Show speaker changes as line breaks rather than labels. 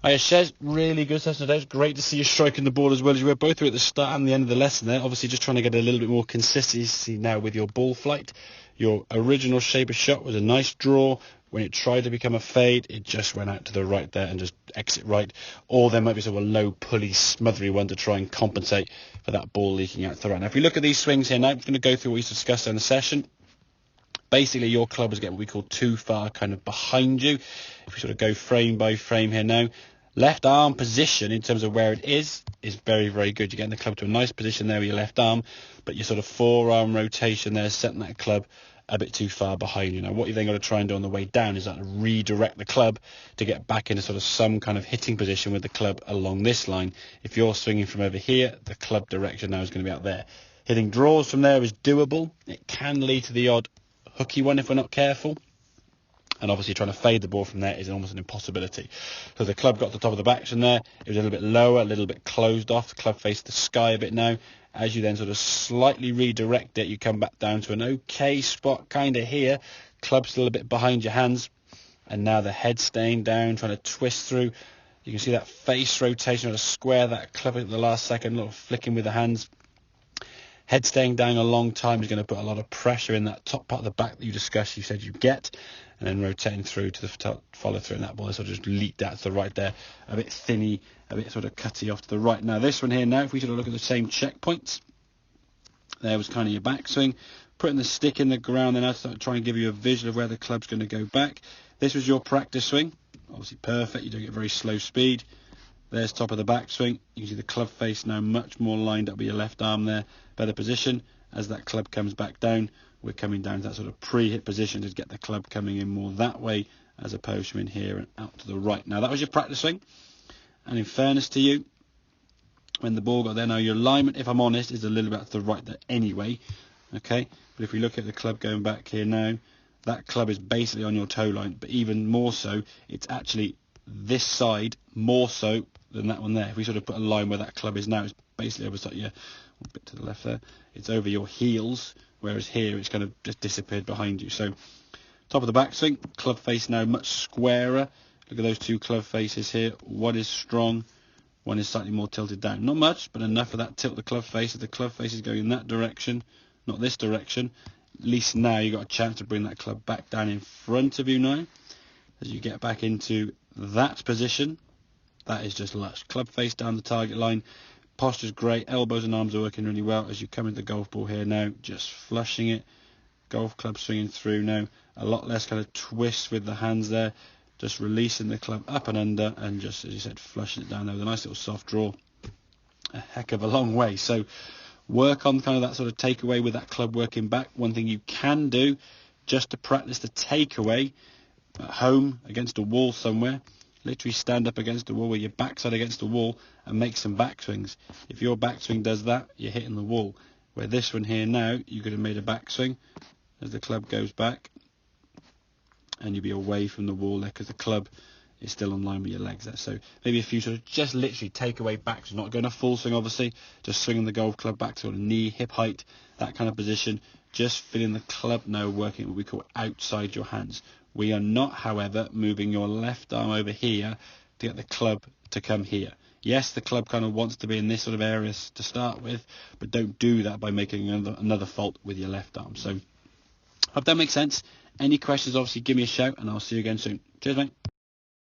Hiya Shez, really good session today. It's great to see you striking the ball as well as you were both at the start and the end of the lesson there. Obviously just trying to get a little bit more consistency now with your ball flight. Your original shape of shot was a nice draw. When it tried to become a fade, it just went out to the right there and just exit right. Or there might be sort of a low pulley, smothery one to try and compensate for that ball leaking out to the right. Now if we look at these swings here now, I'm going to go through what we discussed in the session. Basically, your club is getting what we call too far kind of behind you. If we sort of go frame by frame here now, left arm position in terms of where it is very, very good. You're getting the club to a nice position there with your left arm, but your sort of forearm rotation there is setting that club a bit too far behind you. Now, what you've then got to try and do on the way down is that redirect the club to get back into sort of some kind of hitting position with the club along this line. If you're swinging from over here, the club direction now is going to be out there. Hitting draws from there is doable. It can lead to the odd hooky one if we're not careful. And obviously trying to fade the ball from there is almost an impossibility. So the club got to the top of the backstone there. It was a little bit lower, a little bit closed off. The club faced the sky a bit now. As you then sort of slightly redirect it, you come back down to an okay spot kind of here. Club still a bit behind your hands. And now the head staying down, trying to twist through. You can see that face rotation, trying to square that club at the last second, a little flicking with the hands. Head staying down a long time is going to put a lot of pressure in that top part of the back that you discussed, you said you get, and then rotating through to the follow through, and that ball sort of just leaked out to the right there, a bit thinny, a bit sort of cutty off to the right. Now this one here now, if we sort of look at the same checkpoints, there was kind of your backswing, putting the stick in the ground, then I started trying to give you a visual of where the club's going to go back. This was your practice swing, obviously perfect, you're doing it very slow speed. There's top of the backswing. You can see the club face now much more lined up with your left arm there. Better position. As that club comes back down, we're coming down to that sort of pre-hit position to get the club coming in more that way as opposed to in here and out to the right. Now that was your practice swing. And in fairness to you, when the ball got there, now your alignment, if I'm honest, is a little bit to the right there anyway. Okay, but if we look at the club going back here now, that club is basically on your toe line, but even more so, it's actually this side more so than that one there. If we sort of put a line where that club is now, it's basically over a bit to the left there. It's over your heels, whereas here it's kind of just disappeared behind you. So top of the backswing, club face now much squarer. Look at those two club faces here. One is strong, one is slightly more tilted down. Not much, but enough for that tilt the club face. If the club face is going in that direction, not this direction, at least now you've got a chance to bring that club back down in front of you now. As you get back into that position, that is just lush. Club face down the target line, posture's great, elbows and arms are working really well. As you come into the golf ball here now, just flushing it, golf club swinging through now, a lot less kind of twist with the hands there, just releasing the club up and under, and just, as you said, flushing it down there with a nice little soft draw, a heck of a long way. So work on kind of that sort of takeaway with that club working back. One thing you can do, just to practice the takeaway, at home against a wall somewhere, literally stand up against the wall with your backside against the wall and make some backswings. If your backswing does that, you're hitting the wall. Where this one here now, you could have made a backswing as the club goes back and you'd be away from the wall there because the club is still on line with your legs there. So maybe a few sort of just literally take away backs, not going a full swing obviously, just swinging the golf club back to sort of knee, hip height, that kind of position, just feeling the club now working what we call outside your hands. We are not, however, moving your left arm over here to get the club to come here. Yes, the club kind of wants to be in this sort of area to start with, but don't do that by making another fault with your left arm. So, hope that makes sense. Any questions, obviously, give me a shout, and I'll see you again soon. Cheers, mate.